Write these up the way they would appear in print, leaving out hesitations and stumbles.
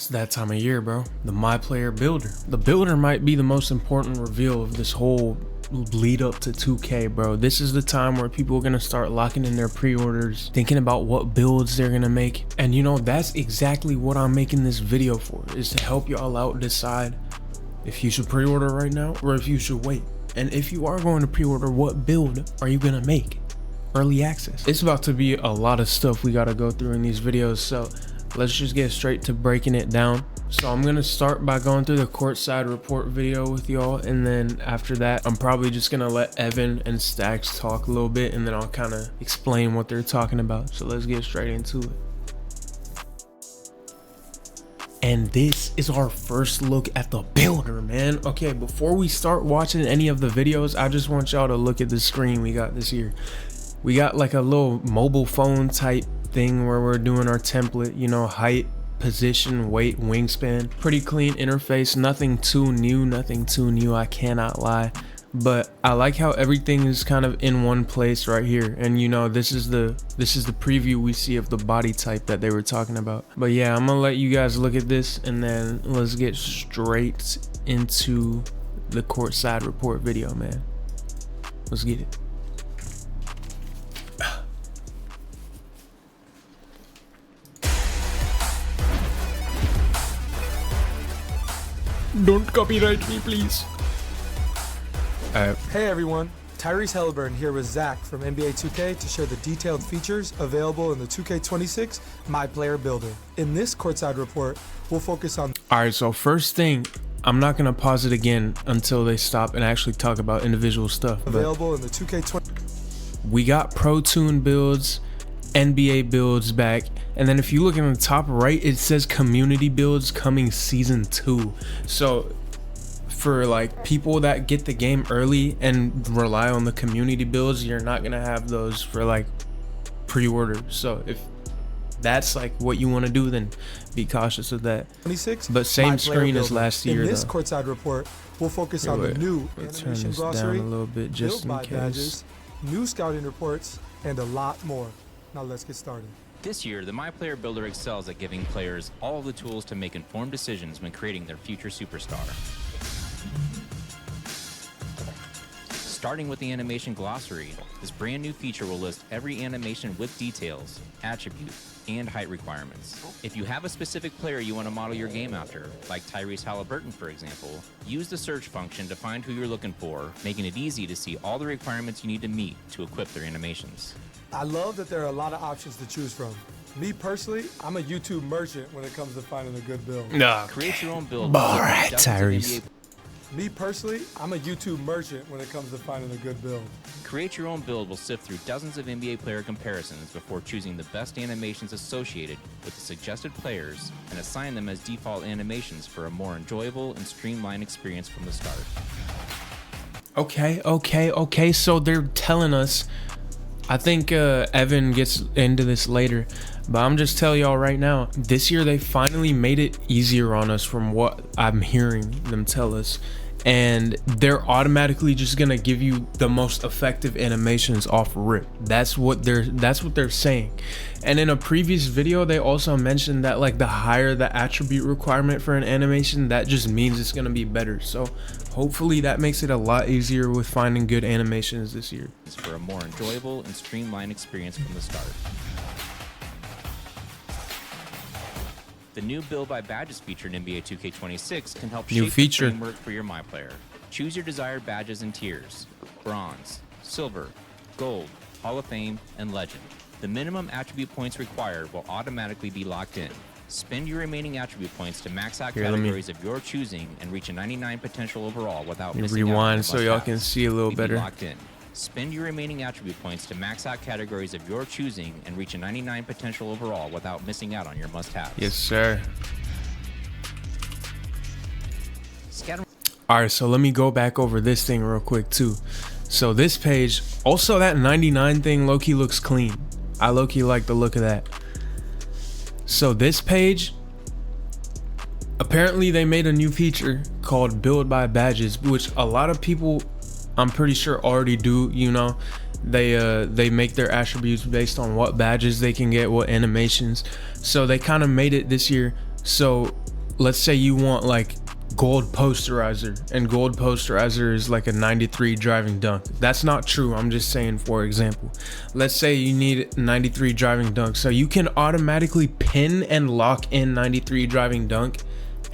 It's that time of year, bro. The MyPLAYER builder. The builder might be the most important reveal of this whole lead up to 2K, bro. This is the time where people are gonna start locking in their pre-orders, thinking about what builds they're gonna make. And you know, that's exactly what I'm making this video for, is to help y'all out decide if you should pre-order right now or if you should wait. And if you are going to pre-order, what build are you gonna make? Early access. It's about to be a lot of stuff we gotta go through in these videos, so let's just get straight to breaking it down. So I'm gonna start by going through the courtside report video with y'all, and then after that I'm probably just gonna let Evan and Stacks talk a little bit, and then I'll kind of explain what they're talking about. So let's get straight into it. And this is our first look at the builder, man. Okay, before we start watching any of the videos, I just want y'all to look at the screen we got this year. We got like a little mobile phone type thing where we're doing our template, you know, height, position, weight, wingspan. Pretty clean interface, nothing too new, I cannot lie. But I like how everything is kind of in one place right here. And you know, this is the preview we see of the body type that they were talking about. But yeah, I'm gonna let you guys look at this, and then let's get straight into the courtside report video, man. Let's get it. Don't copyright me, please. Hey everyone, Tyrese Halliburton here with Zach from NBA 2K to share the detailed features available in the 2K26 MyPLAYER Builder. In this courtside report, we'll focus on... Alright, so first thing, I'm not going to pause it again until they stop and actually talk about individual stuff. Available in the 2K20... We got Pro Toon builds, NBA builds back, and then if you look in the top right, it says community builds coming season 2. So for like people that get the game early and rely on the community builds, you're not gonna have those for like pre-order. So if that's like what you want to do, then be cautious of that. 26, but same screen as last year. In this though. Courtside report, we'll focus on the new animation glossary, down a little bit just in case. Badges, new scouting reports, and a lot more. Now let's get started. This year, the MyPLAYER Builder excels at giving players all the tools to make informed decisions when creating their future superstar. Starting with the animation glossary, this brand new feature will list every animation with details, attribute, and height requirements. If you have a specific player you want to model your game after, like Tyrese Halliburton for example, use the search function to find who you're looking for, making it easy to see all the requirements you need to meet to equip their animations. I love that there are a lot of options to choose from. Me personally, I'm a YouTube merchant when it comes to finding a good build. No. Create your own build. Alright, Tyrese. Me personally, I'm a YouTube merchant when it comes to finding a good build. Create your own build will sift through dozens of NBA player comparisons before choosing the best animations associated with the suggested players and assign them as default animations for a more enjoyable and streamlined experience from the start. Okay, so they're telling us, I think Evan gets into this later, but I'm just telling y'all right now, this year they finally made it easier on us from what I'm hearing them tell us. And they're automatically just gonna give you the most effective animations off rip. That's what they're saying. And in a previous video, they also mentioned that like the higher the attribute requirement for an animation, that just means it's gonna be better. So hopefully that makes it a lot easier with finding good animations this year. For a more enjoyable and streamlined experience from the start. The new Build by Badges feature in NBA 2K26 can help shape the framework for your MyPLAYER. Choose your desired badges and tiers: Bronze, Silver, Gold, Hall of Fame, and Legend. The minimum attribute points required will automatically be locked in. Spend your remaining attribute points to max out categories of your choosing and reach a 99 potential overall without missing out. Rewind so y'all can see a little better. Locked in. Spend your remaining attribute points to max out categories of your choosing and reach a 99 potential overall without missing out on your must-haves. Yes, sir. Alright, so let me go back over this thing real quick too. So this page, also that 99 thing low-key looks clean. I low-key like the look of that. So this page, apparently they made a new feature called Build by Badges, which a lot of people, I'm pretty sure, already do. You know, they make their attributes based on what badges they can get, what animations. So they kind of made it this year so let's say you want like gold posterizer, and gold posterizer is like a 93 driving dunk. That's not true, I'm just saying for example. Let's say you need 93 driving dunk, so you can automatically pin and lock in 93 driving dunk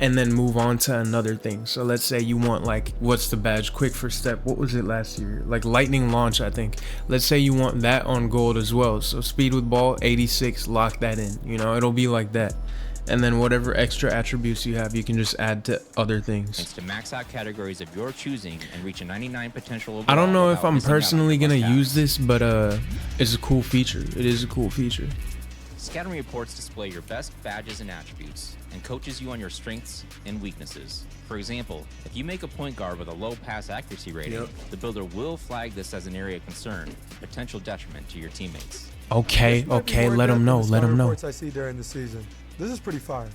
and then move on to another thing. So let's say you want like, what's the badge, quick first step, what was it last year, like lightning launch I think. Let's say you want that on gold as well, so speed with ball 86, lock that in, you know, it'll be like that. And then whatever extra attributes you have, you can just add to other things. Thanks to max out categories of your choosing and reach a 99 potential overall. I don't know if I'm personally gonna use this, but it's a cool feature. It is a cool feature. Scattering reports display your best badges and attributes and coaches you on your strengths and weaknesses. For example, if you make a point guard with a low pass accuracy rating, the builder will flag this as an area of concern, potential detriment to your teammates. Okay, let them know, let them know. Reports I see during the season. This is pretty fire.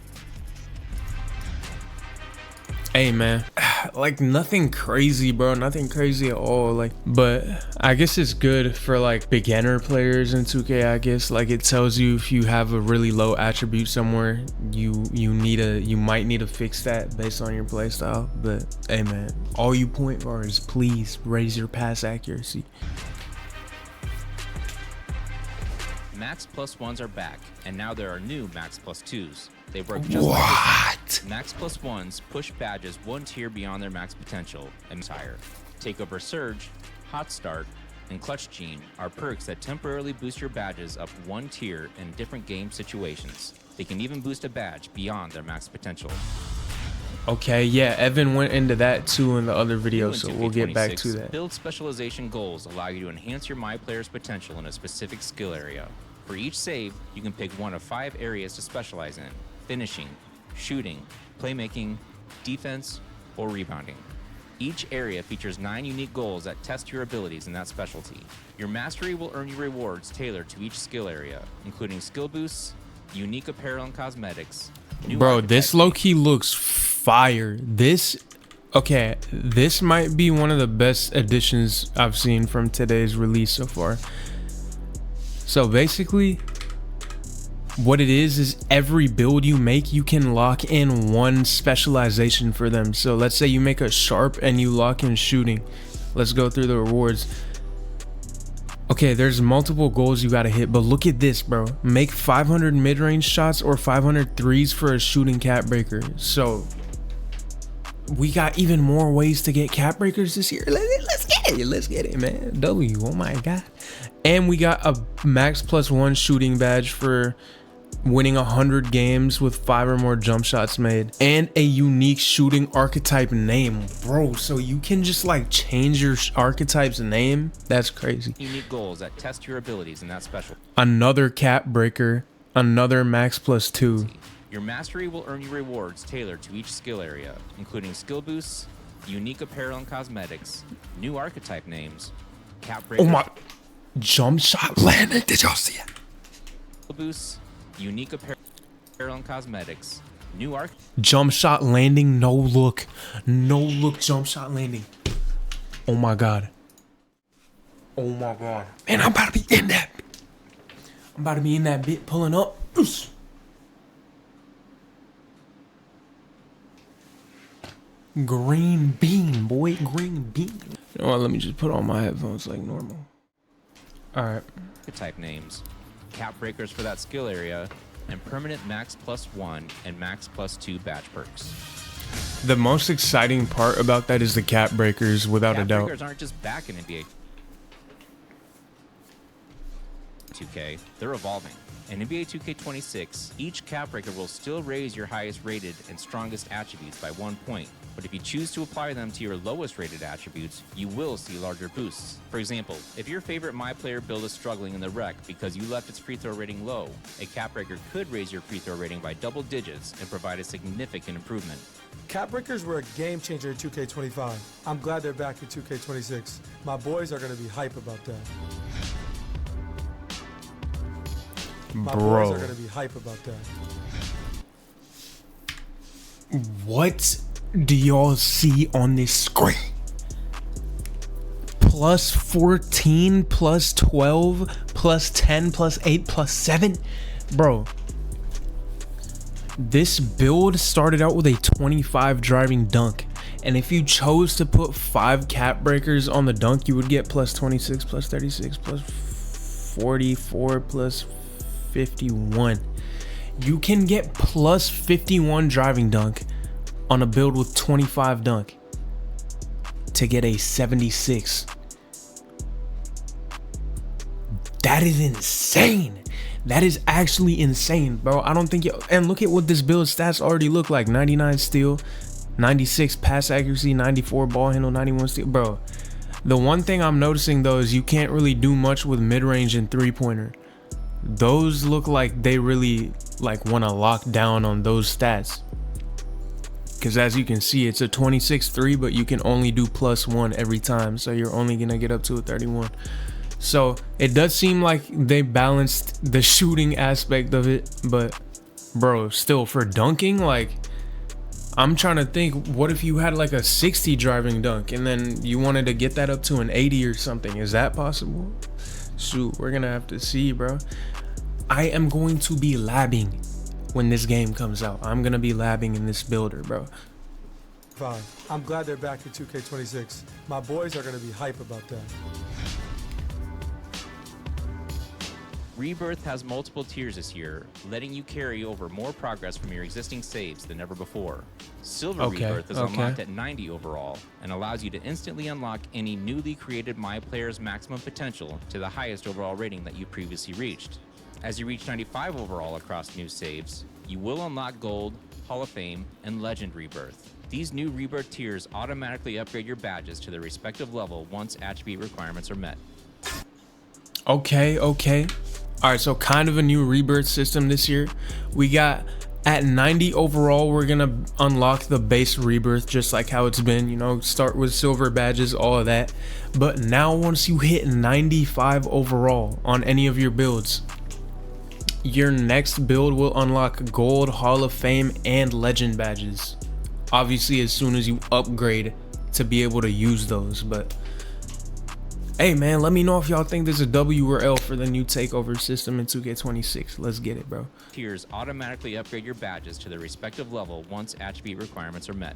Hey man, like nothing crazy, bro, nothing crazy at all, like, but I guess it's good for like beginner players in 2K. I guess like it tells you if you have a really low attribute somewhere, you might need to fix that based on your play style. But hey man, all you point guards, please raise your pass accuracy. Max plus ones are back, and now there are new Max plus twos. They work just what? Like this. Max plus ones push badges one tier beyond their max potential and higher. Takeover Surge, Hot Start, and Clutch Gene are perks that temporarily boost your badges up one tier in different game situations. They can even boost a badge beyond their max potential. Okay, yeah, Evan went into that too in the other video, so we'll get back to that. Build specialization goals allow you to enhance your MyPlayer's potential in a specific skill area. For each save, you can pick one of 5 areas to specialize in: finishing, shooting, playmaking, defense, or rebounding. Each area features 9 unique goals that test your abilities in that specialty. Your mastery will earn you rewards tailored to each skill area, including skill boosts, unique apparel and cosmetics. Bro, this low-key looks fire. This might be one of the best additions I've seen from today's release so far. So basically what it is every build you make, you can lock in one specialization for them. So let's say you make a sharp and you lock in shooting. Let's go through the rewards. Okay, there's multiple goals you gotta hit, but look at this, bro. Make 500 mid-range shots or 500 threes for a shooting cap breaker. So we got even more ways to get cap breakers this year. Let's get it, man. W, oh my god. And we got a max +1 shooting badge for winning 100 games with 5 or more jump shots made, and a unique shooting archetype name, bro. So you can just like change your archetype's name. That's crazy. Unique goals that test your abilities in that special. Another cap breaker, another max +2. Your mastery will earn you rewards tailored to each skill area, including skill boosts, unique apparel and cosmetics, new archetype names, cap breakers. Oh my, jump shot landing, did y'all see it? Skill boosts, unique apparel and cosmetics, new jump shot landing, no look jump shot landing. Oh my god. Oh my god. Man, I'm about to be in that. I'm about to be in that bit pulling up. Green bean, boy, green bean. You know what, let me just put on my headphones like normal. All right. Type names, cap breakers for that skill area, and permanent max +1 and max +2 badge perks. The most exciting part about that is the cap breakers, without a doubt. Cap breakers aren't just back in NBA 2K, they're evolving. In NBA 2K26, each cap breaker will still raise your highest rated and strongest attributes by 1 point. But if you choose to apply them to your lowest rated attributes, you will see larger boosts. For example, if your favorite MyPlayer build is struggling in the rec because you left its free throw rating low, a cap breaker could raise your free throw rating by double digits and provide a significant improvement. Cap breakers were a game changer in 2K25. I'm glad they're back in 2K26. My boys are going to be hype about that. My boys are going to be hype about that. What do y'all see on this screen? +14, +12, +10, +8, +7. Bro, This build started out with a 25 driving dunk, and if you chose to put 5 cap breakers on the dunk, you would get plus 26, plus 36, plus 44, plus 51. You can get plus 51 driving dunk on a build with 25 dunk to get a 76. That is insane. That is actually insane, bro. I don't think and look at what this build stats already look like. 99 steal, 96 pass accuracy, 94 ball handle, 91 steal. Bro, the one thing I'm noticing though is you can't really do much with mid-range and three-pointer. Those look like they really like want to lock down on those stats. Because as you can see, it's a 26-3, but you can only do +1 every time. So you're only going to get up to a 31. So it does seem like they balanced the shooting aspect of it, but bro, still for dunking, like I'm trying to think, what if you had like a 60 driving dunk and then you wanted to get that up to an 80 or something? Is that possible? Shoot, we're gonna have to see, bro. I am going to be labbing when this game comes out. I'm gonna be labbing in this builder, bro. Fine. I'm glad they're back in 2K26. My boys are gonna be hype about that. Rebirth has multiple tiers this year, letting you carry over more progress from your existing saves than ever before. Silver Rebirth is unlocked at 90 overall and allows you to instantly unlock any newly created MyPlayer's maximum potential to the highest overall rating that you previously reached. As you reach 95 overall across new saves, you will unlock Gold, Hall of Fame, and Legend Rebirth. These new Rebirth tiers automatically upgrade your badges to their respective level once attribute requirements are met. Okay. All right, so kind of a new Rebirth system this year. We got at 90 overall, we're gonna unlock the base Rebirth just like how it's been, you know, start with silver badges, all of that. But now once you hit 95 overall on any of your builds, your next build will unlock Gold, Hall of Fame, and Legend badges. Obviously, as soon as you upgrade to be able to use those, but hey man, let me know if y'all think there's a W or L for the new Takeover system in 2K26. Let's get it, bro. Tiers automatically upgrade your badges to their respective level once attribute requirements are met.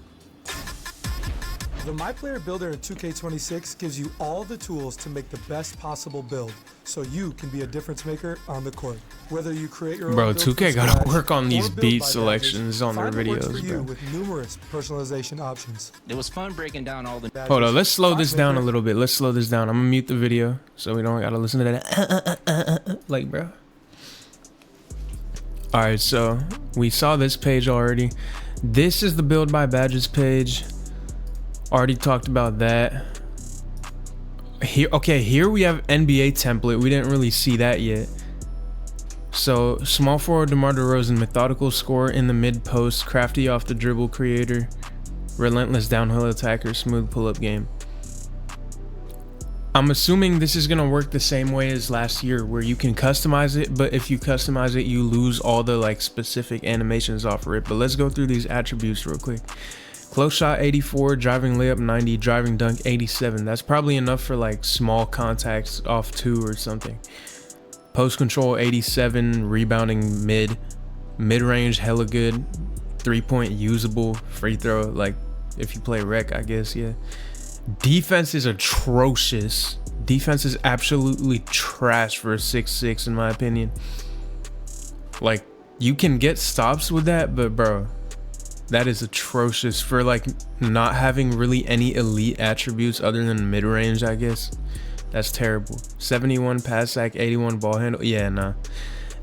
The MyPlayer Builder in 2K26 gives you all the tools to make the best possible build, so you can be a difference maker on the court. Whether you create your own bro, build 2K from gotta scratch work on these or build beat by selections on their badges, find what works videos, for you bro. with numerous personalization options. It was fun breaking down all the Hold on, let's slow this down a little bit. Let's slow this down. I'm gonna mute the video so we don't gotta listen to that like, bro. All right, so we saw this page already. This is the build by badges page. Already talked about that. Here we have NBA template. We didn't really see that yet. So small forward DeMar DeRozan, methodical scorer in the mid post, crafty off the dribble creator, relentless downhill attacker, smooth pull-up game. I'm assuming this is gonna work the same way as last year, where you can customize it, but if you customize it, you lose all the like specific animations off of it. But let's go through these attributes real quick. Close shot 84, driving layup 90, driving dunk 87. That's probably enough for like small contacts off 2 or something. Post control 87, rebounding mid-range hella good, 3-point usable, free throw like if you play rec, I guess. Yeah. Defense is atrocious. Defense is absolutely trash for a 6'6" in my opinion. Like you can get stops with that, but bro, that is atrocious for like not having really any elite attributes other than mid-range, I guess. That's terrible. 71 pass sack, 81 ball handle. Yeah, nah.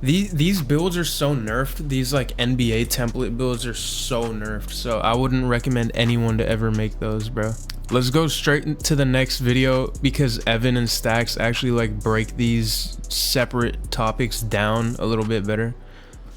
These builds are so nerfed. These like NBA template builds are so nerfed. So I wouldn't recommend anyone to ever make those, bro. Let's go straight to the next video because Evan and Stacks actually like break these separate topics down a little bit better.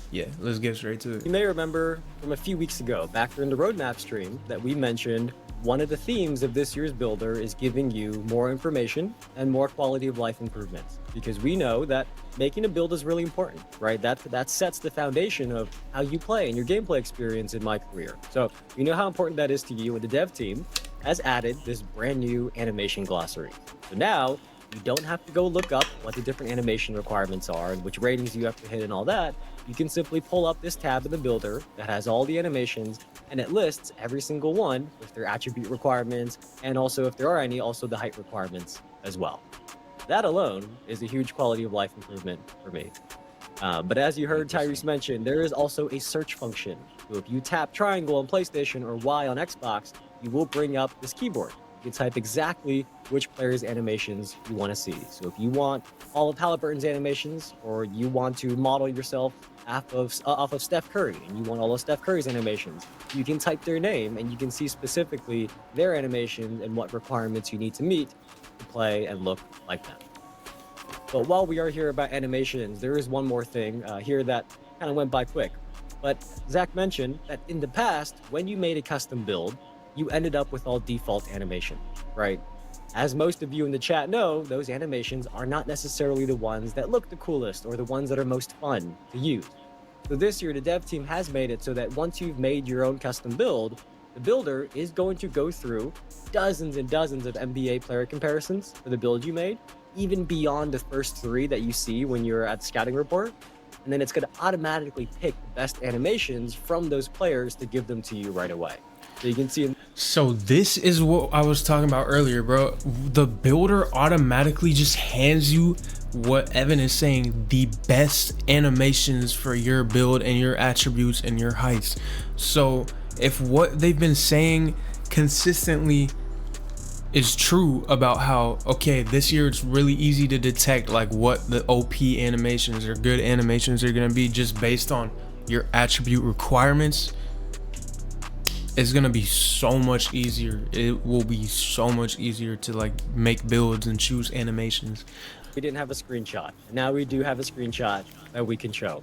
Yeah, let's get straight to it. You may remember from a few weeks ago, back during the roadmap stream, that we mentioned one of the themes of this year's builder is giving you more information and more quality of life improvements, because we know that making a build is really important, right? That sets the foundation of how you play and your gameplay experience in my career. So you know how important that is to you, and the dev team has added this brand new animation glossary. So now you don't have to go look up what the different animation requirements are and which ratings you have to hit and all that. You can simply pull up this tab in the builder that has all the animations, and it lists every single one with their attribute requirements, and also, if there are any, also the height requirements as well. That alone is a huge quality of life improvement for me. But as you heard Tyrese mention, there is also a search function. So if you tap triangle on PlayStation or Y on Xbox, you will bring up this keyboard. You can type exactly which player's animations you want to see. So if you want all of Halliburton's animations, or you want to model yourself off of Steph Curry, and you want all of Steph Curry's animations, you can type their name and you can see specifically their animation and what requirements you need to meet to play and look like them. But while we are here about animations, there is one more thing here that kind of went by quick. But Zach mentioned that in the past, when you made a custom build, you ended up with all default animation, right? As most of you in the chat know, those animations are not necessarily the ones that look the coolest or the ones that are most fun to use. So this year, the dev team has made it so that once you've made your own custom build, the builder is going to go through dozens and dozens of NBA player comparisons for the build you made, even beyond the first 3 that you see when you're at the scouting report. And then it's going to automatically pick the best animations from those players to give them to you right away. So you can see. So this is what I was talking about earlier, bro. The builder automatically just hands you what Evan is saying, the best animations for your build and your attributes and your heights. So if what they've been saying consistently is true about how, okay, this year it's really easy to detect like what the OP animations or good animations are going to be just based on your attribute requirements, it's going to be so much easier. It will be so much easier to like make builds and choose animations. We didn't have a screenshot. Now we do have a screenshot that we can show.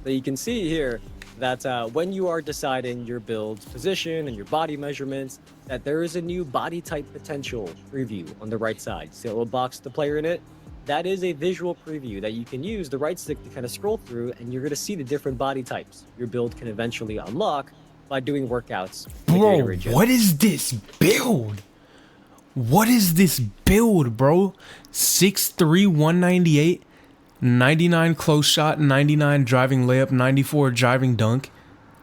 So you can see here that when you are deciding your build's position and your body measurements, that there is a new body type potential preview on the right side. See a little box with the player in it? That is a visual preview that you can use the right stick to kind of scroll through, and you're going to see the different body types your build can eventually unlock by doing workouts. Bro, what is this build? What is this build, bro? 6'3", 198, 99 close shot, 99 driving layup, 94 driving dunk.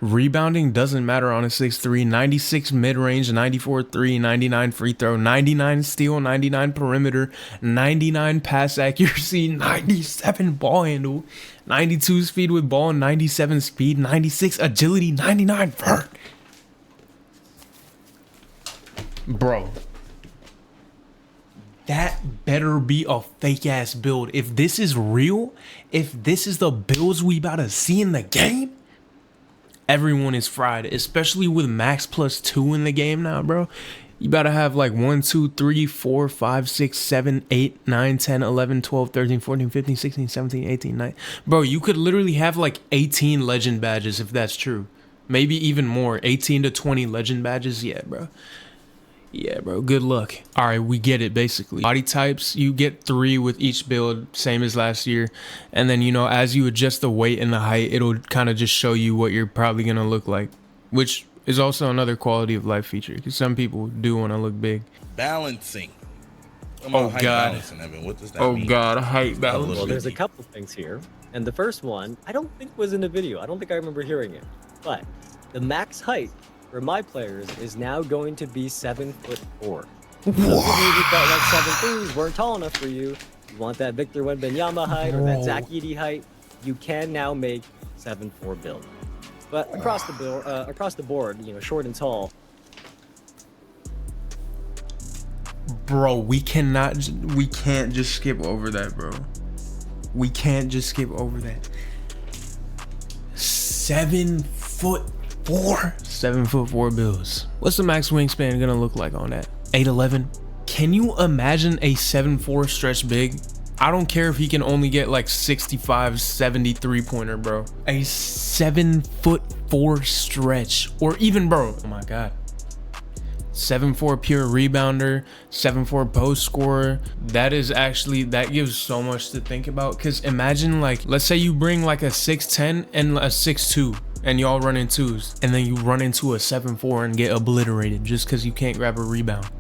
Rebounding doesn't matter on a 6'3", 96 mid-range, 94 3, 99 free throw, 99 steal, 99 perimeter, 99 pass accuracy, 97 ball handle, 92 speed with ball, 97 speed, 96 agility, 99 vert. Bro, that better be a fake ass build. If this is real, if this is the builds we about to see in the game, everyone is fried, especially with max plus 2 in the game now, bro. You gotta have like 1, 2, 3, 4, 5, 6, 7, 8, 9, 10, 11, 12, 13, 14, 15, 16, 17, 18, 19. Bro, you could literally have like 18 legend badges if that's true. Maybe even more. 18 to 20 legend badges. Yeah, bro. Yeah, bro. Good luck. All right, we get it, basically. Body types, you get 3 with each build, same as last year. And then, you know, as you adjust the weight and the height, it'll kind of just show you what you're probably going to look like, which is also another quality of life feature, because some people do want to look big. Balancing. Oh, God. Balancing, Evan. What does that mean? Oh, God. Height balance. Well, there's a couple things here. And the first one, I don't think was in the video. I don't think I remember hearing it. But the max height for my players is now going to be 7'4". Those of you who felt like 7'3" weren't tall enough for you, you want that Victor Wembanyama height or that Zach Edey height, you can now make 7'4" build. But across the board, you know, short and tall. Bro, we can't just skip over that, bro. We can't just skip over that. 7'4". 7'4" builds. What's the max wingspan gonna look like on that? 8'11". Can you imagine a 7'4" stretch big? I don't care if he can only get like 65, 70 3-pointer, bro. A 7'4" stretch, or even, bro, oh my God, 7'4" pure rebounder, 7'4" post scorer. That gives so much to think about. Because imagine, like, let's say you bring like a 6'10" and a 6'2", and y'all run in 2s, and then you run into a 7'4" and get obliterated just because you can't grab a rebound.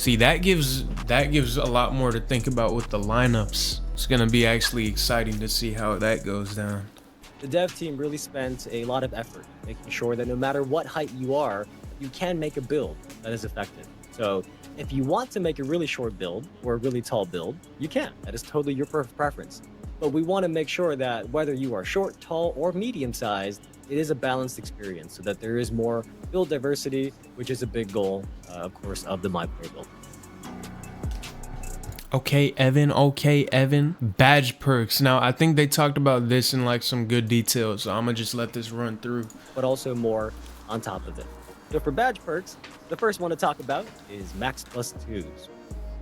See, that gives a lot more to think about with the lineups. It's gonna be actually exciting to see how that goes down. The dev team really spent a lot of effort making sure that no matter what height you are, you can make a build that is effective. So if you want to make a really short build or a really tall build, you can. That is totally your preference. But we want to make sure that whether you are short, tall, or medium-sized, it is a balanced experience so that there is more build diversity, which is a big goal, of course, of the MyPlayer build. Okay, Evan. Badge perks. Now, I think they talked about this in like some good detail, so I'm gonna just let this run through. But also more on top of it. So for badge perks, the first one to talk about is Max Plus 2s.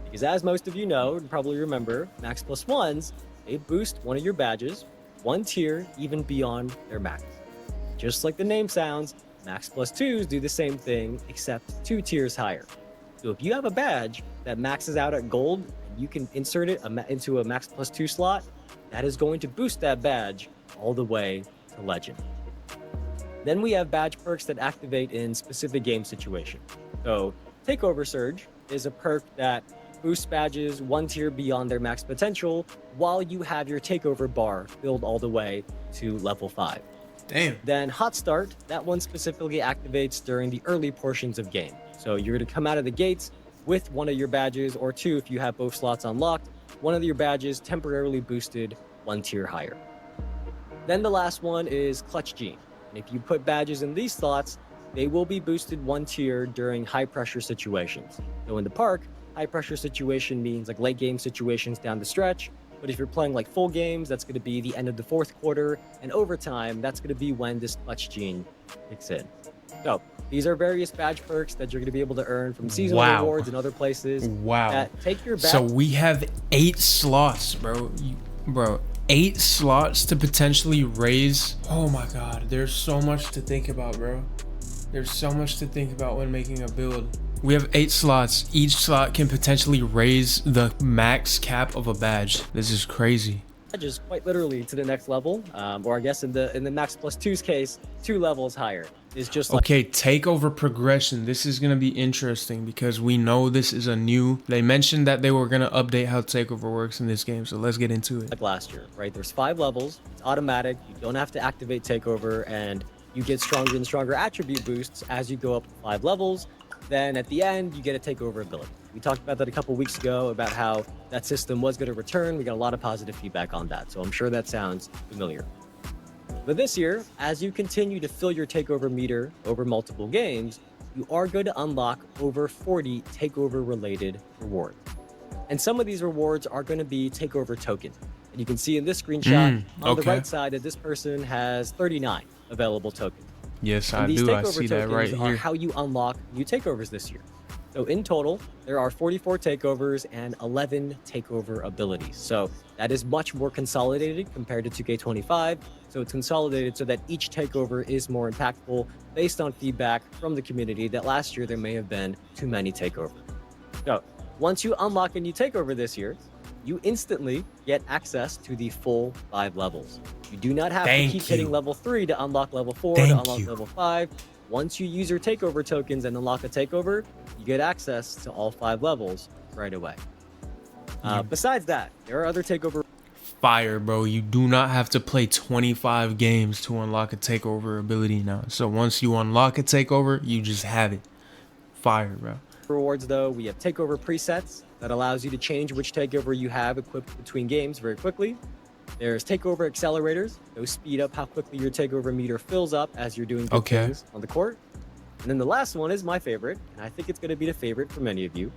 Because as most of you know, and probably remember, Max Plus 1s, they boost one of your badges, one tier, even beyond their max. Just like the name sounds, Max Plus 2s do the same thing, except 2 tiers higher. So if you have a badge that maxes out at gold, you can insert it into a Max Plus 2 slot, that is going to boost that badge all the way to Legend. Then we have badge perks that activate in specific game situations. So Takeover Surge is a perk that boosts badges one tier beyond their max potential while you have your takeover bar filled all the way to level 5. Damn. Then Hot Start, that one specifically activates during the early portions of game. So you're going to come out of the gates with one of your badges, or 2 if you have both slots unlocked, one of your badges temporarily boosted 1 tier higher. Then the last one is Clutch Gene. And if you put badges in these slots, they will be boosted 1 tier during high pressure situations. So in the park, high pressure situation means like late game situations down the stretch. But if you're playing like full games, that's going to be the end of the 4th quarter, and overtime, that's going to be when this Clutch Gene kicks in. So these are various badge perks that you're going to be able to earn from seasonal rewards and other places. Wow. That take your badge. So we have 8 slots, bro. 8 slots to potentially raise. Oh my god, there's so much to think about, bro. There's so much to think about when making a build. We have 8 slots. Each slot can potentially raise the max cap of a badge. This is crazy. Badges quite literally to the next level, or I guess in the Max Plus 2's case, 2 levels higher. Is just like okay, takeover progression. This is gonna be interesting because we know this is a new. They mentioned that they were gonna update how takeover works in this game, so let's get into it. Like last year, right? There's 5 levels. It's automatic. You don't have to activate takeover, and you get stronger and stronger attribute boosts as you go up 5 levels. Then at the end, you get a takeover ability. We talked about that a couple weeks ago about how that system was going to return. We got a lot of positive feedback on that, so I'm sure that sounds familiar. But this year, as you continue to fill your takeover meter over multiple games, you are going to unlock over 40 takeover-related rewards. And some of these rewards are going to be takeover tokens. And you can see in this screenshot on the right side that this person has 39 available tokens. Yes, I do. I see that right here. Are how you unlock new takeovers this year. So in total, there are 44 takeovers and 11 takeover abilities. So that is much more consolidated compared to 2K25. So it's consolidated so that each takeover is more impactful based on feedback from the community that last year there may have been too many takeovers. So once you unlock a new takeover this year, you instantly get access to the full 5 levels. You do not have to keep hitting level 3 to unlock level 4 to unlock level 5. Once you use your takeover tokens and unlock a takeover, you get access to all 5 levels right away. Besides that, there are other takeover. Fire, bro. You do not have to play 25 games to unlock a takeover ability now. So once you unlock a takeover, you just have it. Fire, bro. Rewards though, we have takeover presets that allows you to change which takeover you have equipped between games very quickly. There's takeover accelerators. Those speed up how quickly your takeover meter fills up as you're doing good things on the court. And then the last one is my favorite, and I think it's going to be the favorite for many of you.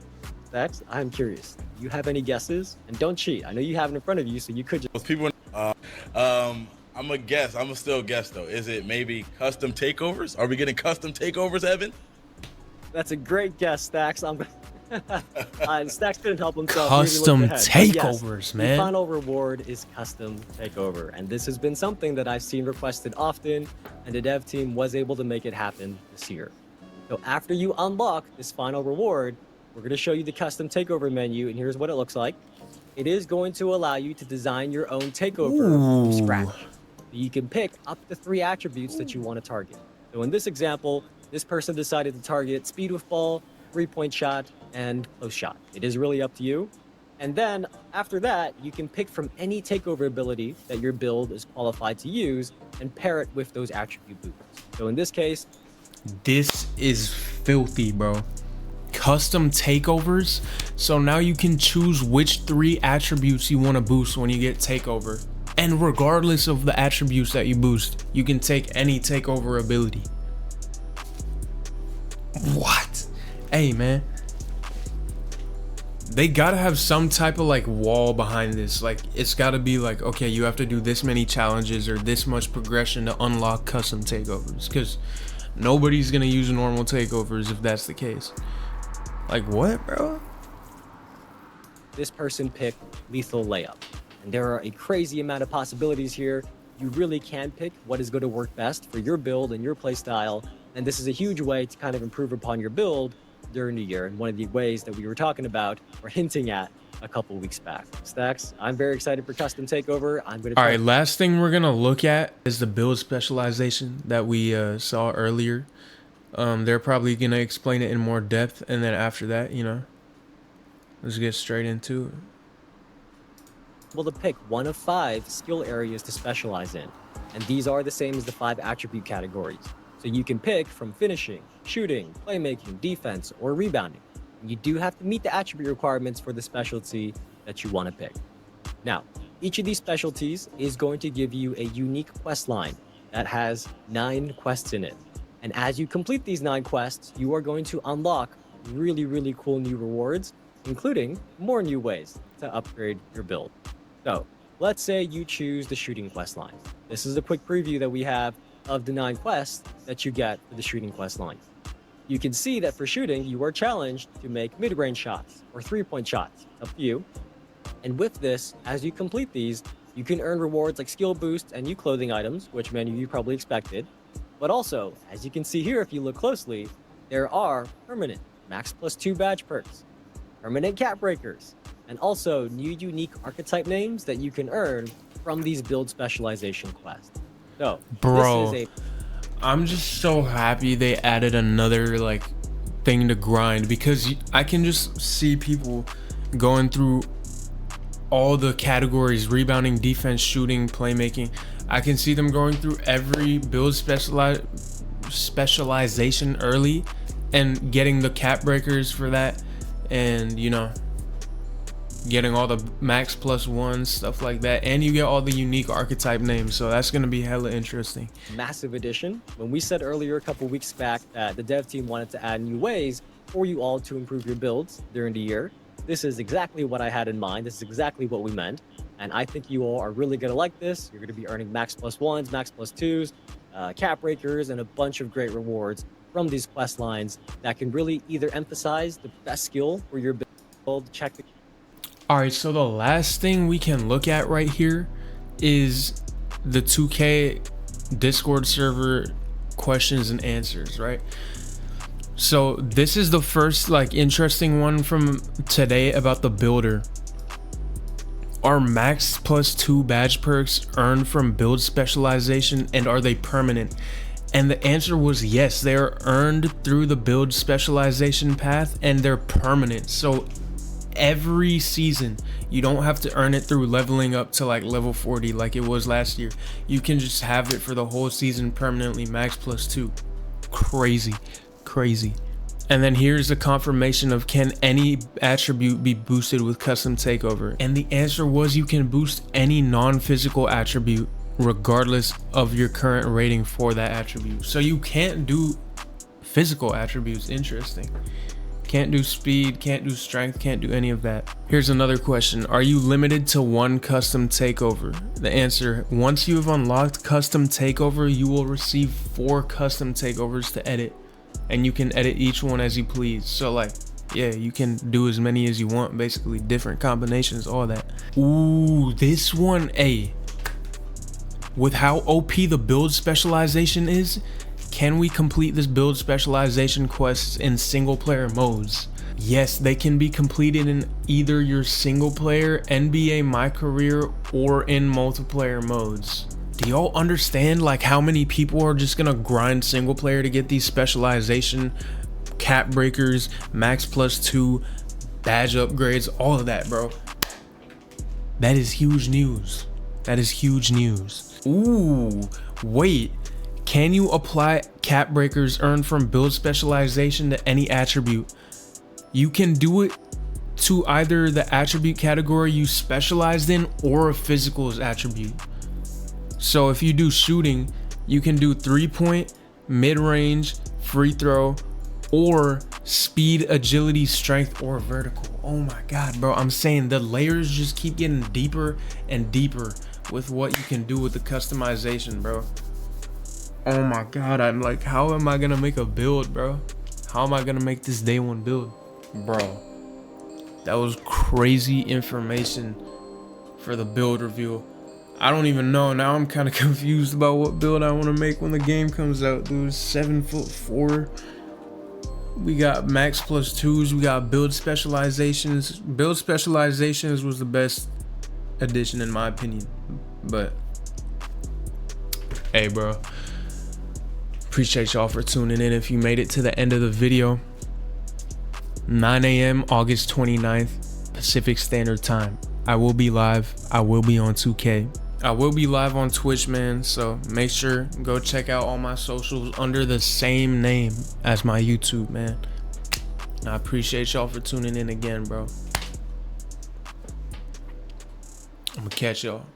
Stacks, I'm curious. Do you have any guesses? And don't cheat. I know you have it in front of you, so you could just... People, I'm a guess. I'm a still guess though. Is it maybe custom takeovers? Are we getting custom takeovers, Evan? That's a great guess, Stacks. Stacks couldn't help himself. Custom takeovers, yes, man. The final reward is custom takeover, and this has been something that I've seen requested often, and the dev team was able to make it happen this year. So after you unlock this final reward, we're going to show you the custom takeover menu, and here's what it looks like. It is going to allow you to design your own takeover from scratch. You can pick up to 3 attributes that you want to target. So in this example, this person decided to target speed with ball, 3-point shot, and close shot. It is really up to you. And then after that, you can pick from any takeover ability that your build is qualified to use and pair it with those attribute boosts. So in this case, this is filthy, bro. Custom takeovers. So now you can choose which 3 attributes you want to boost when you get takeover. And regardless of the attributes that you boost, you can take any takeover ability. What? Hey, man. They gotta have some type of like wall behind this. Like, it's gotta be like, okay, you have to do this many challenges or this much progression to unlock custom takeovers, because nobody's gonna use normal takeovers if that's the case. Like, what, bro? This person picked lethal layup, and there are a crazy amount of possibilities here. You really can pick what is going to work best for your build and your playstyle, and this is a huge way to kind of improve upon your build during the year, and one of the ways that we were talking about or hinting at a couple weeks back. Stacks, I'm very excited for custom takeover. I'm going to all right, last thing we're gonna look at is the build specialization that we saw earlier. They're probably gonna explain it in more depth, and then after that, you know, let's get straight into it. Able to pick one of 5 skill areas to specialize in, and these are the same as the 5 attribute categories. So you can pick from finishing, shooting, playmaking, defense, or rebounding. And you do have to meet the attribute requirements for the specialty that you want to pick. Now, each of these specialties is going to give you a unique quest line that has 9 quests in it. And as you complete these 9 quests, you are going to unlock really, really cool new rewards, including more new ways to upgrade your build. So let's say you choose the shooting quest line. This is a quick preview that we have of the 9 quests that you get for the shooting quest line. You can see that for shooting, you are challenged to make mid-range shots or 3-point shots. It's up to you. And with this, as you complete these, you can earn rewards like skill boosts and new clothing items, which many of you probably expected. But also, as you can see here, if you look closely, there are permanent max +2 badge perks, permanent cap breakers, and also new unique archetype names that you can earn from these build specialization quests. So, bro, this is I'm just so happy they added another like thing to grind, because I can just see people going through all the categories: rebounding, defense, shooting, playmaking. I can see them going through every build specialization early and getting the cap breakers for that, and you know, getting all the max +1 stuff like that, and you get all the unique archetype names. So that's gonna be hella interesting. massive addition. When we said earlier a couple weeks back that the dev team wanted to add new ways for you all to improve your builds during the year, this is exactly what I had in mind. This is exactly what we meant, and I think you all are really gonna like this. You're gonna be earning max +1s, max +2s, cap breakers, and a bunch of great rewards from these quest lines that can really either emphasize the best skill for your build, check the All right, so the last thing we can look at right here is the 2K Discord server questions and answers, right? So this is the first like interesting one from today about the builder. Are max +2 badge perks earned from build specialization, and are they permanent? And the answer was yes, they are earned through the build specialization path, and they're permanent. So every season, you don't have to earn it through leveling up to like level 40 like it was last year. You can just have it for the whole season permanently, max +2. Crazy. And then here's the confirmation of, can any attribute be boosted with custom takeover? And the answer was you can boost any non-physical attribute regardless of your current rating for that attribute. So you can't do physical attributes. Interesting. Can't do speed, can't do strength, can't do any of that. Here's another question. Are you limited to 1 custom takeover? The answer: once you have unlocked custom takeover, you will receive 4 custom takeovers to edit, and you can edit each one as you please. So like, yeah, you can do as many as you want, basically different combinations, all that. Ooh, this one, with how OP the build specialization is, can we complete this build specialization quests in single player modes? Yes, they can be completed in either your single player, NBA My Career, or in multiplayer modes. Do y'all understand like how many people are just gonna grind single player to get these specialization cap breakers, max +2, badge upgrades, all of that, bro. That is huge news. That is huge news. Ooh, wait. Can you apply cap breakers earned from build specialization to any attribute? You can do it to either the attribute category you specialized in or a physicals attribute. So if you do shooting, you can do 3-point, mid-range, free throw, or speed, agility, strength, or vertical. Oh my God, bro. I'm saying the layers just keep getting deeper and deeper with what you can do with the customization, bro. Oh my God. I'm like, how am I gonna make a build, bro? How am I gonna make this day one build? Bro, that was crazy information for the build review. I don't even know. Now I'm kind of confused about what build I want to make when the game comes out, dude. 7'4". We got max +2s. We got build specializations. Build specializations was the best addition in my opinion. But hey, bro, appreciate y'all for tuning in. If you made it to the end of the video, 9 a.m. August 29th Pacific Standard Time, I will be live. I will be on 2K. I will be live on Twitch, man, so make sure go check out all my socials under the same name as my YouTube, man. And I appreciate y'all for tuning in again, bro. I'm gonna catch y'all.